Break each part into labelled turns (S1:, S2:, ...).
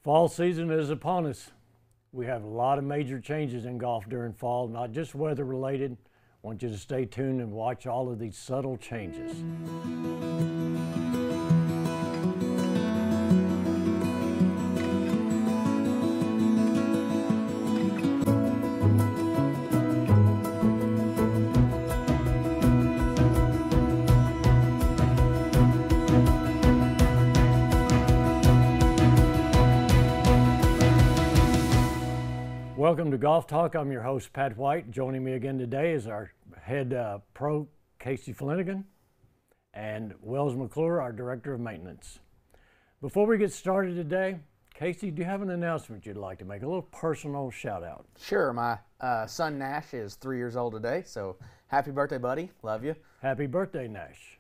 S1: Fall season is upon us. We have a lot of major changes in golf during fall, not just weather related. I want you to stay tuned and watch all of these subtle changes. Welcome to Golf Talk. I'm your host, Pat White. Joining me again today is our head pro, Casey Flenniken, and Wells McClure, our director of maintenance. Before we get started today, Casey, do you have an announcement you'd like to make? A little personal shout out.
S2: Sure. My son Nash is 3 years old today, so happy birthday, buddy. Love you.
S1: Happy birthday, Nash.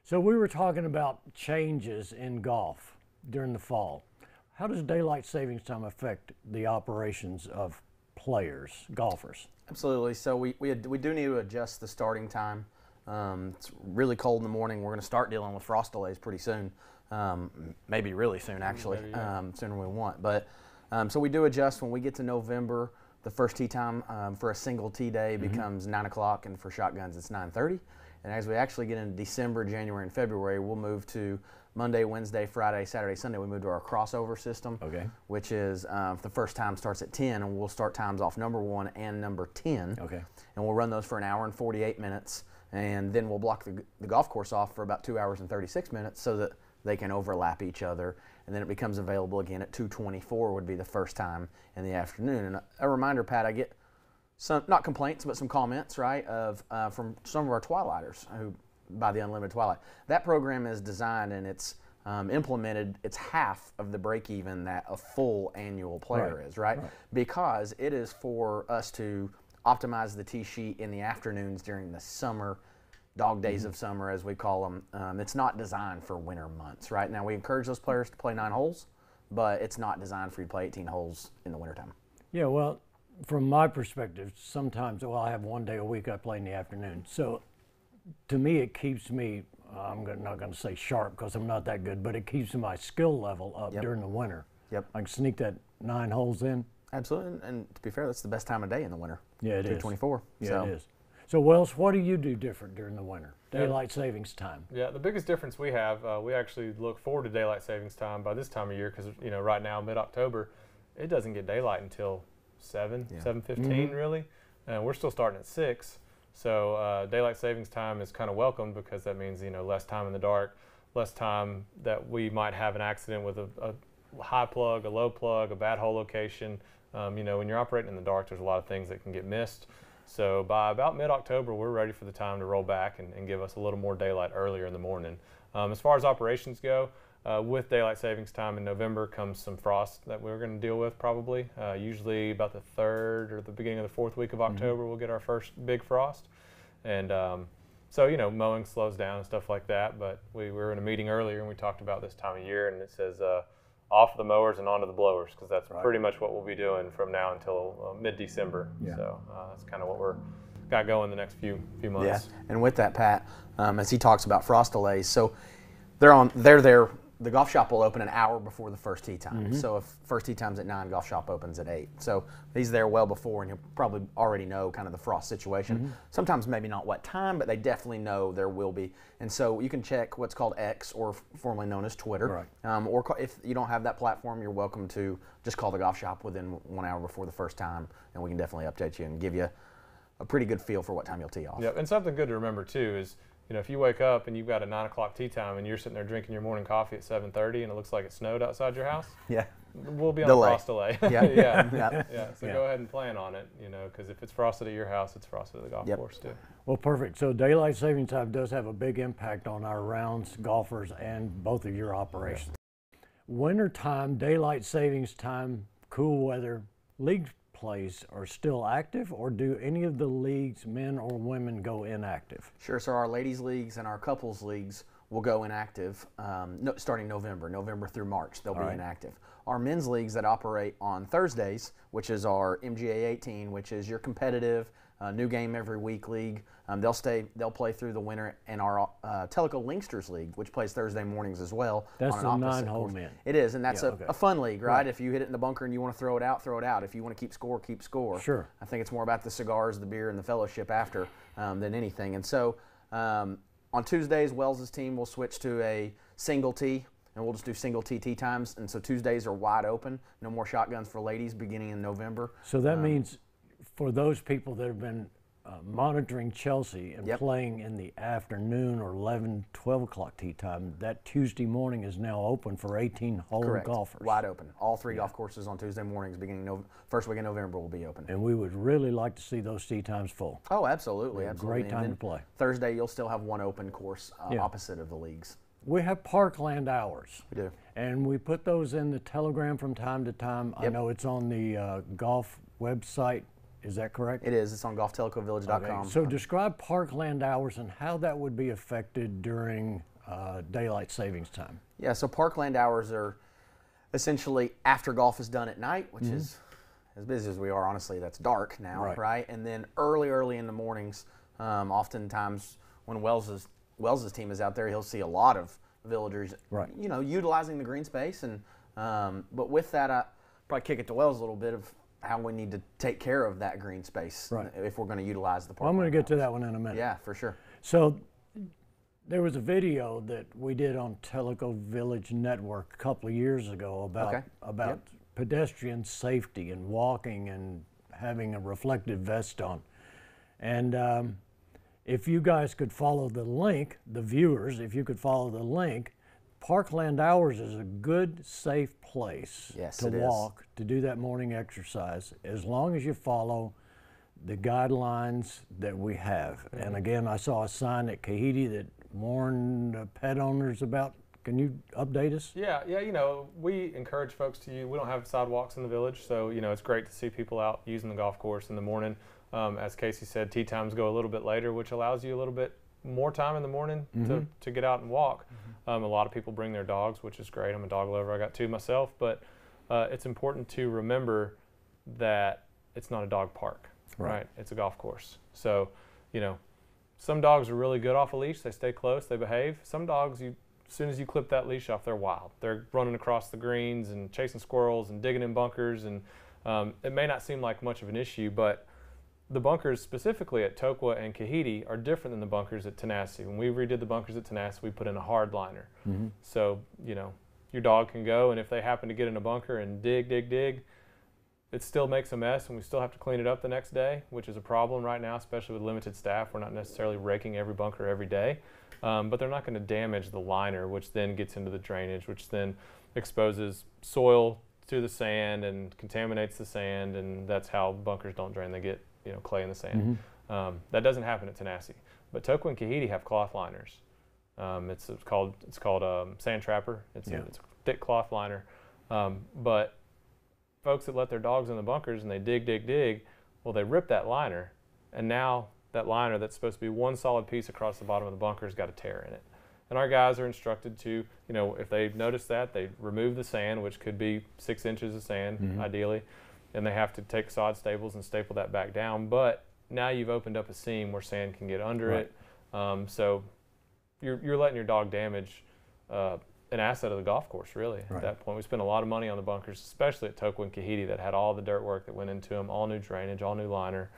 S1: So we were talking about changes in golf during the fall. How does daylight savings time affect the operations of players, golfers?
S2: Absolutely. So we do need to adjust the starting time. It's really cold in the morning. We're going to start dealing with frost delays pretty soon, maybe really soon actually, maybe, yeah. Sooner than we want. But so we do adjust when we get to November. The first tee time for a single tee day becomes 9 o'clock, and for shotguns it's 9:30. And as we actually get into December, January, and February, we'll move to Monday, Wednesday, Friday, Saturday, Sunday. We move to our crossover system, which is the first time starts at 10, and we'll start times off number 1 and number 10. And we'll run those for an hour and 48 minutes, and then we'll block the golf course off for about 2 hours and 36 minutes so that they can overlap each other, and then it becomes available again at 2:24 would be the first time in the afternoon. And a reminder, Pat, I get some, not complaints, but some comments, right, from some of our twilighters who buy the Unlimited Twilight. That program is designed and it's implemented, it's half of the break even that a full annual player is, right? Because it is for us to optimize the tee sheet in the afternoons during the summer, dog days of summer as we call them. It's not designed for winter months, right? Now we encourage those players to play 9 holes, but it's not designed for you to play 18 holes in the wintertime.
S1: Yeah, well, from my perspective, sometimes, well, I have one day a week I play in the afternoon. So to me, it keeps me, not going to say sharp because I'm not that good, but it keeps my skill level up during the winter. I can sneak that 9 holes in.
S2: Absolutely, and to be fair, that's the best time of day in the winter.
S1: Yeah, it is.
S2: 2:24.
S1: Yeah,
S2: so.
S1: it is. So, Wells, what do you do different during the winter? Daylight savings time.
S3: Yeah, the biggest difference we have, we actually look forward to daylight savings time by this time of year because, you know, right now, mid-October, it doesn't get daylight until 7:15 really, and we're still starting at 6. So daylight savings time is kind of welcome because that means, you know, less time in the dark, less time that we might have an accident with a high plug, a low plug, a bad hole location. You know, when you're operating in the dark, there's a lot of things that can get missed. So by about mid-October, we're ready for the time to roll back and give us a little more daylight earlier in the morning. As far as operations go, with daylight savings time in November comes some frost that we're going to deal with probably. Usually about the 3rd or the beginning of the 4th week of October, we'll get our first big frost. And so, you know, mowing slows down and stuff like that. But we were in a meeting earlier and we talked about this time of year, and it says off the mowers and onto the blowers, because that's pretty much what we'll be doing from now until mid-December. So that's kind of what we're got going the next few months.
S2: Yeah, and with that, Pat, as he talks about frost delays, so they're there. The golf shop will open an hour before the first tee time. So if first tee time's at 9, golf shop opens at 8. So he's there well before, and he'll probably already know kind of the frost situation. Sometimes maybe not what time, but they definitely know there will be. And so you can check what's called X, or formerly known as Twitter. Or if you don't have that platform, you're welcome to just call the golf shop within 1 hour before the first time, and we can definitely update you and give you a pretty good feel for what time you'll tee off.
S3: Yep, and something good to remember too is, you know, if you wake up and you've got a 9 o'clock tee time and you're sitting there drinking your morning coffee at 7:30 and it looks like it snowed outside your house, we'll be on frost delay. So go ahead and plan on it, you know, because if it's frosted at your house, it's frosted at the golf course too.
S1: Well, perfect. So daylight saving time does have a big impact on our rounds, golfers, and both of your operations. Winter time, daylight savings time, cool weather, league plays are still active, or do any of the leagues, men or women, go inactive?
S2: Sure. So our ladies leagues and our couples leagues will go inactive starting November through March. They'll be inactive. Our men's leagues that operate on Thursdays, which is our MGA 18, which is your competitive new game every week league, they'll play through the winter. And our Tellico Linksters League, which plays Thursday mornings as well.
S1: That's
S2: on
S1: the
S2: an
S1: 9-hole men.
S2: It is, and that's a fun league, right? If you hit it in the bunker and you want to throw it out, throw it out. If you want to keep score, keep score.
S1: Sure.
S2: I think it's more about the cigars, the beer, and the fellowship after than anything. And so on Tuesdays, Wells's team will switch to a single tee, and we'll just do single tee times. And so Tuesdays are wide open. No more shotguns for ladies beginning in November.
S1: So that means for those people that have been monitoring Chelsea and playing in the afternoon or 11, 12 o'clock tee time, that Tuesday morning is now open for 18-hole golfers.
S2: Wide open. All 3 golf courses on Tuesday mornings beginning first week in November will be open.
S1: And we would really like to see those tee times full.
S2: Oh, absolutely.
S1: Great time to play.
S2: Thursday, you'll still have one open course opposite of the leagues.
S1: We have parkland hours.
S2: We do.
S1: And we put those in the Telegram from time to time. I know it's on the golf website. Is that correct?
S2: It is. It's on golftellicovillage.com.
S1: Okay. So describe parkland hours and how that would be affected during daylight savings time.
S2: Yeah, so parkland hours are essentially after golf is done at night, which is as busy as we are, honestly. That's dark now, right? And then early in the mornings, oftentimes when Wells's team is out there, he'll see a lot of villagers, utilizing the green space. And but with that, I probably kick it to Wells a little bit of how we need to take care of that green space if we're going to utilize the park.
S1: Well, I'm going to get to that one in a minute.
S2: Yeah, for sure.
S1: So there was a video that we did on Tellico Village Network a couple of years ago about pedestrian safety and walking and having a reflective vest on. And if you guys could follow the link, the viewers, if you could follow the link, Parkland Hours is a good, safe place to walk, to do that morning exercise, as long as you follow the guidelines that we have. And again, I saw a sign at Kahiti that warned pet owners about. Can you update us?
S3: Yeah, we encourage folks to use. We don't have sidewalks in the village, so it's great to see people out using the golf course in the morning. As Casey said, tee times go a little bit later, which allows you a little bit more time in the morning to get out and walk. A lot of people bring their dogs, which is great. I'm a dog lover. I got 2 myself, but it's important to remember that it's not a dog park, right? It's a golf course. So, some dogs are really good off a leash. They stay close, they behave. Some dogs, as soon as you clip that leash off, they're wild. They're running across the greens and chasing squirrels and digging in bunkers. And it may not seem like much of an issue, but the bunkers specifically at Tokwa and Kahiti are different than the bunkers at Tenasseee. When we redid the bunkers at Tenasseee, we put in a hard liner. So, your dog can go, and if they happen to get in a bunker and dig, it still makes a mess, and we still have to clean it up the next day, which is a problem right now, especially with limited staff. We're not necessarily raking every bunker every day, but they're not going to damage the liner, which then gets into the drainage, which then exposes soil to the sand and contaminates the sand, and that's how bunkers don't drain. They get clay in the sand. That doesn't happen at Tenasseee. But Tokwa and Kahiti have cloth liners. It's called Sand Trapper. It's a thick cloth liner. But folks that let their dogs in the bunkers and they dig, well, they rip that liner, and now that liner that's supposed to be one solid piece across the bottom of the bunker has got a tear in it. And our guys are instructed to, if they notice that, they remove the sand, which could be 6 inches of sand, ideally, and they have to take sod staples and staple that back down. But now you've opened up a seam where sand can get under it. So you're letting your dog damage an asset of the golf course, really, at that point. We spent a lot of money on the bunkers, especially at Tokwa and Kahiti, that had all the dirt work that went into them, all new drainage, all new liner.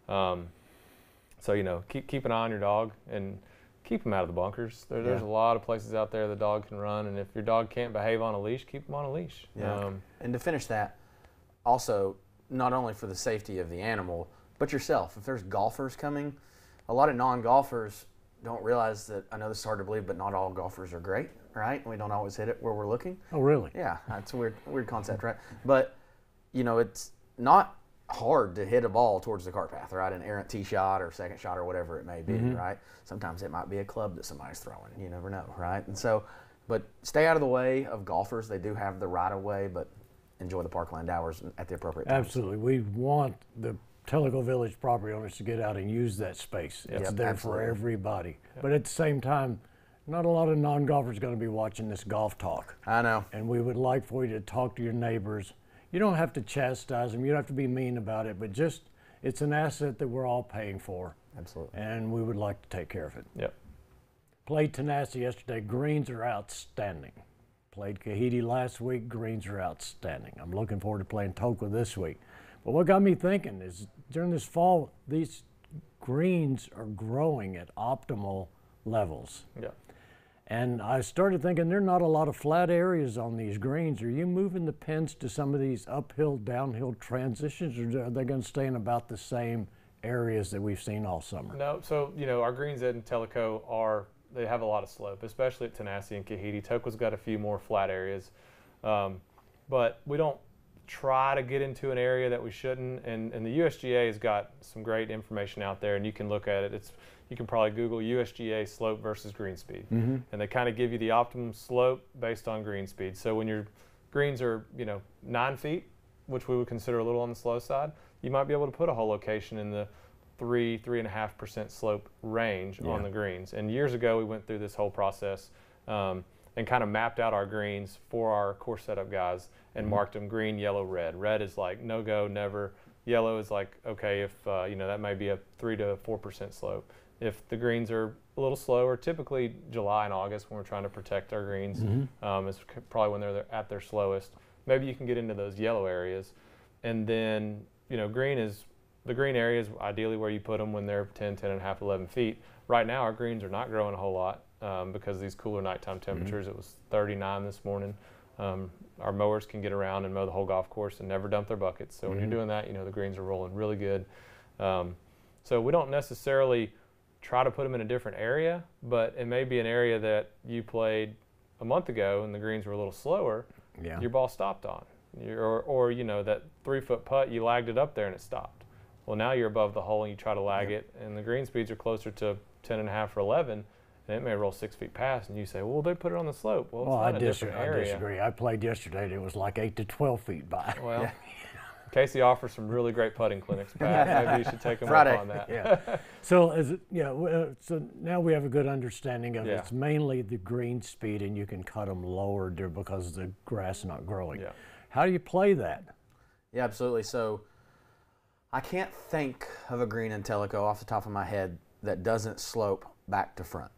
S3: So, keep an eye on your dog and keep them out of the bunkers. There's a lot of places out there the dog can run, and if your dog can't behave on a leash, keep them on a leash.
S2: And to finish that, also, not only for the safety of the animal, but yourself. If there's golfers coming, a lot of non-golfers don't realize that, I know this is hard to believe, but not all golfers are great, right? We don't always hit it where we're looking.
S1: Oh, really?
S2: Yeah, it's a weird concept, right? But, it's not hard to hit a ball towards the cart path, right? An errant tee shot or second shot or whatever it may be, right? Sometimes it might be a club that somebody's throwing. You never know, right? And so, but stay out of the way of golfers. They do have the right of way, but enjoy the parkland hours at the appropriate times.
S1: Absolutely. We want the Tellico Village property owners to get out and use that space. It's there for everybody. But at the same time, not a lot of non-golfers going to be watching this golf talk.
S2: I know.
S1: And we would like for you to talk to your neighbors. You don't have to chastise them. You don't have to be mean about it, but just it's an asset that we're all paying for.
S2: Absolutely.
S1: And we would like to take care of it.
S3: Yep.
S1: Played Tenacity yesterday. Greens are outstanding. Played Kahiti last week. Greens are outstanding. I'm looking forward to playing Tellico this week. But what got me thinking is during this fall, these greens are growing at optimal levels.
S3: Yeah.
S1: And I started thinking there are not a lot of flat areas on these greens. Are you moving the pins to some of these uphill, downhill transitions, or are they going to stay in about the same areas that we've seen all summer?
S3: No, so our greens in Tellico they have a lot of slope, especially at Tenacity and Kahiti. Tellico's got a few more flat areas, but we don't try to get into an area that we shouldn't. And the USGA has got some great information out there, and you can look at it. You can probably Google USGA slope versus green speed, and they kind of give you the optimum slope based on green speed. So when your greens are 9 feet, which we would consider a little on the slow side, you might be able to put a hole location in the 3.5% slope range on the greens. And years ago, we went through this whole process and kind of mapped out our greens for our course setup guys and marked them green, yellow, red. Red is like no go, never. Yellow is like okay if that may be a 3 to 4% slope. If the greens are a little slower, typically July and August when we're trying to protect our greens is probably when they're at their slowest. Maybe you can get into those yellow areas, and then the green areas ideally where you put them when they're 10, 10.5, 11 feet. Right now our greens are not growing a whole lot because of these cooler nighttime temperatures. It was 39 this morning. Our mowers can get around and mow the whole golf course and never dump their buckets. So when you're doing that, the greens are rolling really good. So we don't necessarily try to put them in a different area, but it may be an area that you played a month ago and the greens were a little slower.
S1: Yeah.
S3: Your ball stopped on. Or that 3-foot putt, you lagged it up there and it stopped. Well, now you're above the hole and you try to lag it, and the green speeds are closer to 10.5 or 11, and it may roll 6 feet past, and you say, well, they put it on the slope. Well, it's not a different area.
S1: I disagree. I played yesterday, and it was like 8 to 12 feet by.
S3: Well, Casey offers some really great putting clinics, Pat. Maybe you should take him up on that.
S1: Yeah. So now we have a good understanding of it's mainly the green speed, and you can cut them lower because the grass is not growing.
S3: Yeah.
S1: How do you play that?
S2: Yeah, absolutely. So I can't think of a green in Tellico off the top of my head that doesn't slope back to front.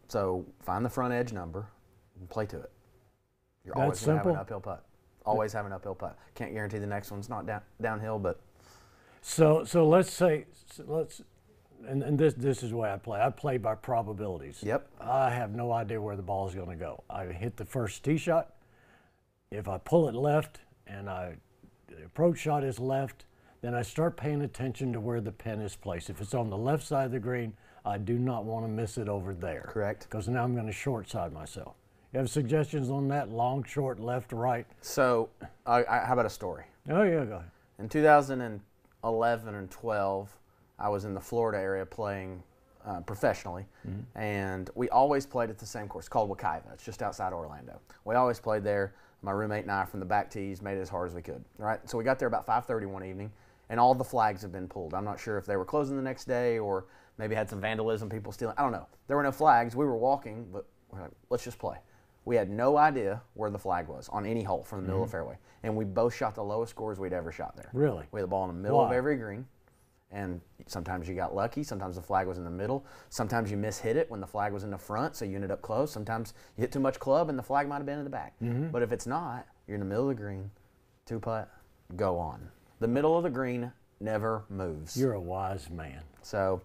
S2: So find the front edge number and play to it. You're always going to have an uphill putt. Always have an uphill putt. Can't guarantee the next one's not downhill, but.
S1: So let's and this is the way I play. I play by probabilities.
S2: Yep.
S1: I have no idea where the ball is going to go. I hit the first tee shot. If I pull it left and the approach shot is left, then I start paying attention to where the pin is placed. If it's on the left side of the green, I do not want to miss it over there.
S2: Correct.
S1: Because now I'm going to short side myself. You have suggestions on that? Long, short, left, right?
S2: So how about a story?
S1: Oh, yeah, go ahead.
S2: In 2011 and 12, I was in the Florida area playing professionally, and we always played at the same course called Wekiva. It's just outside Orlando. We always played there. My roommate and I from the back tees made it as hard as we could. Right? So we got there about 5:30 one evening, and all the flags had been pulled. I'm not sure if they were closing the next day or maybe had some vandalism, people stealing. I don't know. There were no flags. We were walking, but we're like, let's just play. We had no idea where the flag was on any hole from the middle of the fairway, and we both shot the lowest scores we'd ever shot there.
S1: Really?
S2: We had the ball in the middle of every green, and sometimes you got lucky. Sometimes the flag was in the middle. Sometimes you mishit it when the flag was in the front, so you ended up close. Sometimes you hit too much club, and the flag might have been in the back. But if it's not, you're in the middle of the green, 2-putt, go on. The middle of the green never moves.
S1: You're a wise man.
S2: So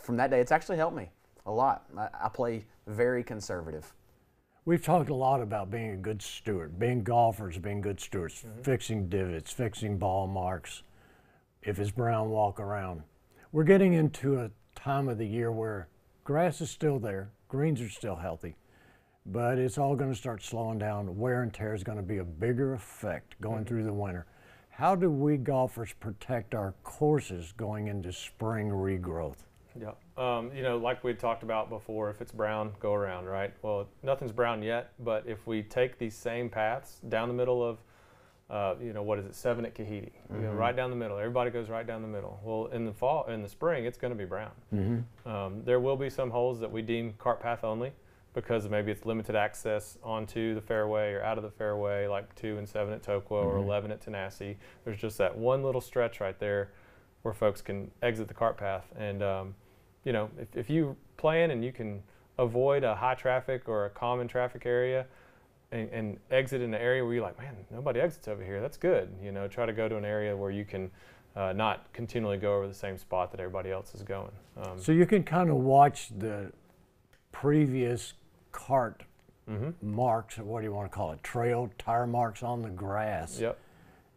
S2: from that day, it's actually helped me a lot. I play very conservative.
S1: We've talked a lot about being a good steward, being golfers, being good stewards, fixing divots, fixing ball marks. If it's brown, walk around. We're getting into a time of the year where grass is still there, greens are still healthy, but it's all going to start slowing down. Wear and tear is going to be a bigger effect going through the winter. How do we golfers protect our courses going into spring regrowth?
S3: Yeah, like we talked about before, if it's brown, go around, right? Well, nothing's brown yet, but if we take these same paths down the middle of, 7 at Kahiti, right down the middle, everybody goes right down the middle. Well, in the spring, it's going to be brown. There will be some holes that we deem cart path only, because maybe it's limited access onto the fairway or out of the fairway, like 2 and 7 at Tokwa or 11 at Tenasseee. There's just that one little stretch right there where folks can exit the cart path. And, you know, if you plan and you can avoid a high traffic or a common traffic area and exit in an area where you're like, man, nobody exits over here, that's good. You know, try to go to an area where you can not continually go over the same spot that everybody else is going.
S1: So you can kind of watch the previous cart marks, or what do you want to call it, trail tire marks on the grass.
S3: Yep.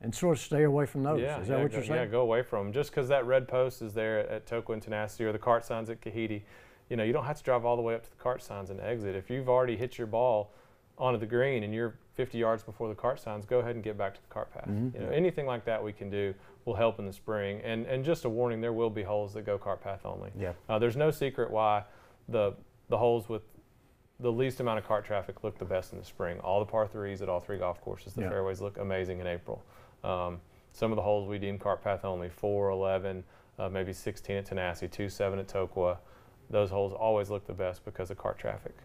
S1: And sort of stay away from those.
S3: Yeah,
S1: Is that what you're saying?
S3: Yeah, go away from them. Just because that red post is there at Tokwa and Tenasseee, or the cart signs at Kahidi, you know, you don't have to drive all the way up to the cart signs and exit. If you've already hit your ball onto the green and you're 50 yards before the cart signs, go ahead and get back to the cart path. You know, anything like that we can do will help in the spring. And just a warning, there will be holes that go cart path only.
S2: Yeah.
S3: There's no secret why the holes with the least amount of cart traffic look the best in the spring. All the par threes at all 3 golf courses, the fairways look amazing in April. Some of the holes we deem cart path only, 4, 11, maybe 16 at Tenasseee, 2, 7 at Tokwa. Those holes always look the best because of cart traffic,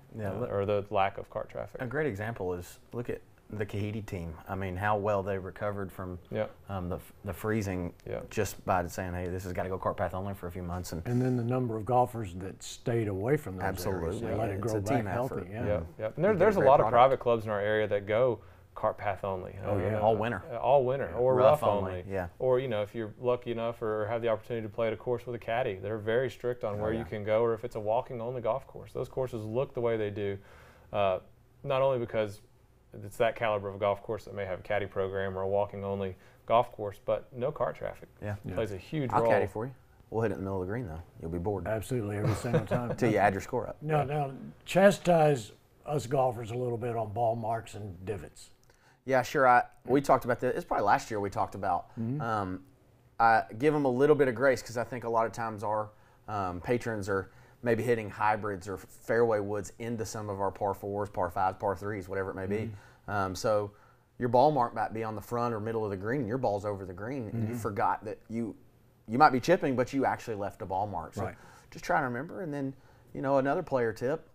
S3: or the lack of cart traffic.
S2: A great example is, look at the Kahidi team. I mean, how well they recovered from the freezing just by saying, hey, this has got to go cart path only for a few months. And
S1: then the number of golfers that stayed away from those areas. They let it grow back healthy.
S3: And there's a lot of private clubs in our area that go cart path only.
S2: All winter.
S3: All winter, or rough only.
S2: Yeah.
S3: Or, you know, if you're lucky enough or have the opportunity to play at a course with a caddy, they're very strict on where you can go, or if it's a walking only golf course. Those courses look the way they do, not only because it's that caliber of a golf course that may have a caddy program or a walking only golf course, but no cart traffic. Plays a huge role.
S2: I'll caddy for you. We'll hit it in the middle of the green, though. You'll be bored.
S1: Absolutely, every single time.
S2: Until you add your score up.
S1: Now, chastise us golfers a little bit on ball marks and divots.
S2: Yeah, sure. We talked about this. It's probably last year we talked about. I give them a little bit of grace because I think a lot of times our patrons are maybe hitting hybrids or fairway woods into some of our par 4s, par 5s, par 3s, whatever it may be. So your ball mark might be on the front or middle of the green, and your ball's over the green, and you forgot that you might be chipping, but you actually left a ball mark. So just try to remember. And then, you know, another player tip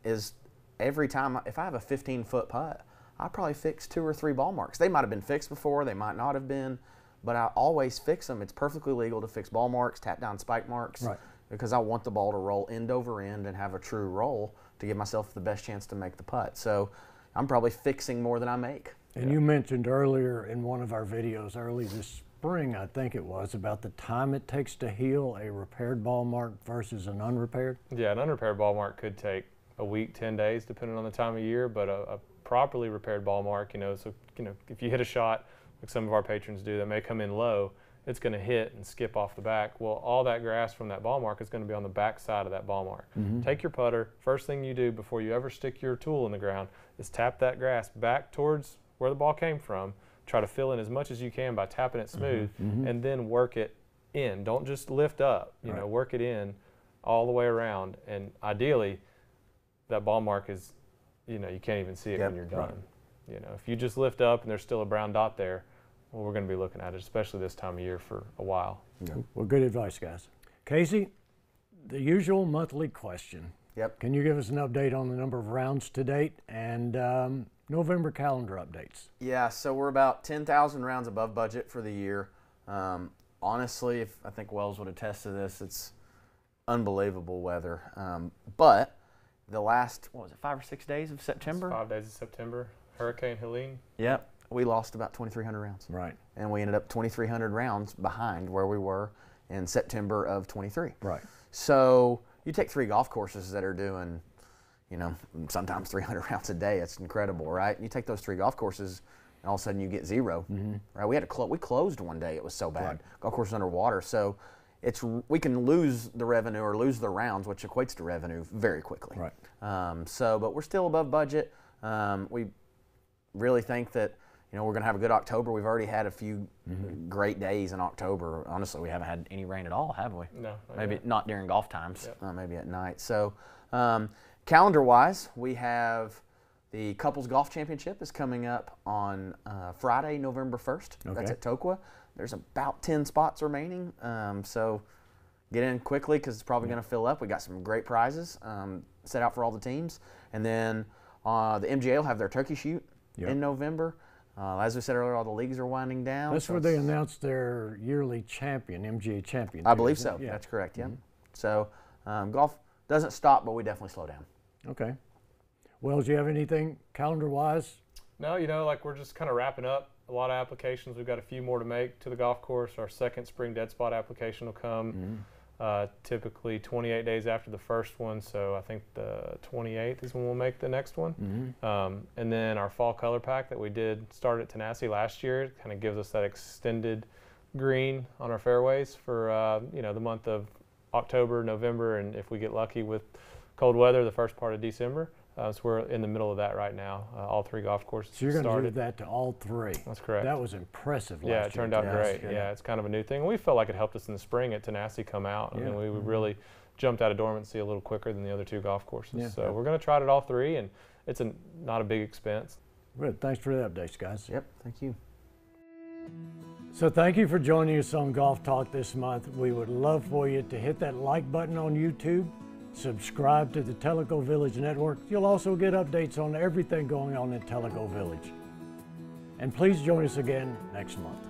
S2: is every time, if I have a 15-foot putt, I probably fix 2 or 3 ball marks. They might have been fixed before, they might not have been, but I always fix them. It's perfectly legal to fix ball marks, tap down spike marks, because I want the ball to roll end over end and have a true roll to give myself the best chance to make the putt. So I'm probably fixing more than I make.
S1: And you mentioned earlier in one of our videos early this spring, I think it was, about the time it takes to heal a repaired ball mark versus an unrepaired.
S3: Yeah, an unrepaired ball mark could take a week, 10 days, depending on the time of year, but a properly repaired ball mark, you know, so, you know, if you hit a shot like some of our patrons do that may come in low, it's going to hit and skip off the back. Well, all that grass from that ball mark is going to be on the back side of that ball mark. Take your putter. First thing you do before you ever stick your tool in the ground is tap that grass back towards where the ball came from. Try to fill in as much as you can by tapping it smooth, and then work it in. Don't just lift up, you know, work it in all the way around. And ideally, that ball mark is, you know, you can't even see it when you're done. You know, if you just lift up and there's still a brown dot there, well, we're going to be looking at it, especially this time of year, for a while.
S1: Well, good advice, guys. Casey, the usual monthly question. Can you give us an update on the number of rounds to date and November calendar updates? Yeah,
S2: so we're about 10,000 rounds above budget for the year. Honestly, I think Wells would attest to this, it's unbelievable weather. But the last, 5 or 6 days of September?
S3: 5 days of September, Hurricane Helene.
S2: We lost about 2,300 rounds. And we ended up 2,300 rounds behind where we were in September of 23. So you take 3 golf courses that are doing, you know, sometimes 300 rounds a day. It's incredible, right? You take those 3 golf courses, and all of a sudden you get 0. Right? We had we closed one day. It was so bad. Golf course underwater. So we can lose the revenue or lose the rounds, which equates to revenue very quickly. But we're still above budget. We really think that, you know, we're going to have a good October. We've already had a few great days in October. Honestly, we haven't had any rain at all, have we?
S3: No.
S2: Maybe not during golf times. Maybe at night. So calendar-wise, we have the Couples Golf Championship is coming up on Friday, November 1st. That's at Tokwa. There's about 10 spots remaining. So get in quickly because it's probably going to fill up. We got some great prizes set out for all the teams. And then the MGA will have their turkey shoot in November. As we said earlier, all the leagues are winding down.
S1: That's where they announced their yearly champion, MGA champion.
S2: I believe so. Yeah. That's correct, yeah. So golf doesn't stop, but we definitely slow down.
S1: Okay. Wells, do you have anything calendar-wise?
S3: No, you know, like we're just kind of wrapping up a lot of applications. We've got a few more to make to the golf course. Our second spring dead spot application will come typically 28 days after the first one. So I think the 28th is when we'll make the next one. And then our fall color pack that we did start at Tenasseee last year kind of gives us that extended green on our fairways for you know, the month of October, November, and if we get lucky with cold weather, the first part of December. So we're in the middle of that right now. All 3 golf courses
S1: So you're going to do that to all 3.
S3: That's correct.
S1: That was impressive last
S3: year.
S1: year.
S3: It turned out great. Yeah, it's kind of a new thing. We felt like it helped us in the spring at Tenasseee come out. I mean, we really jumped out of dormancy a little quicker than the other 2 golf courses. So we're going to try it at all 3, and it's not a big expense.
S1: Good. Thanks for the updates, guys.
S2: Yep, thank you.
S1: So thank you for joining us on Golf Talk this month. We would love for you to hit that like button on YouTube, subscribe to the Tellico Village Network. You'll also get updates on everything going on in Tellico Village. And please join us again next month.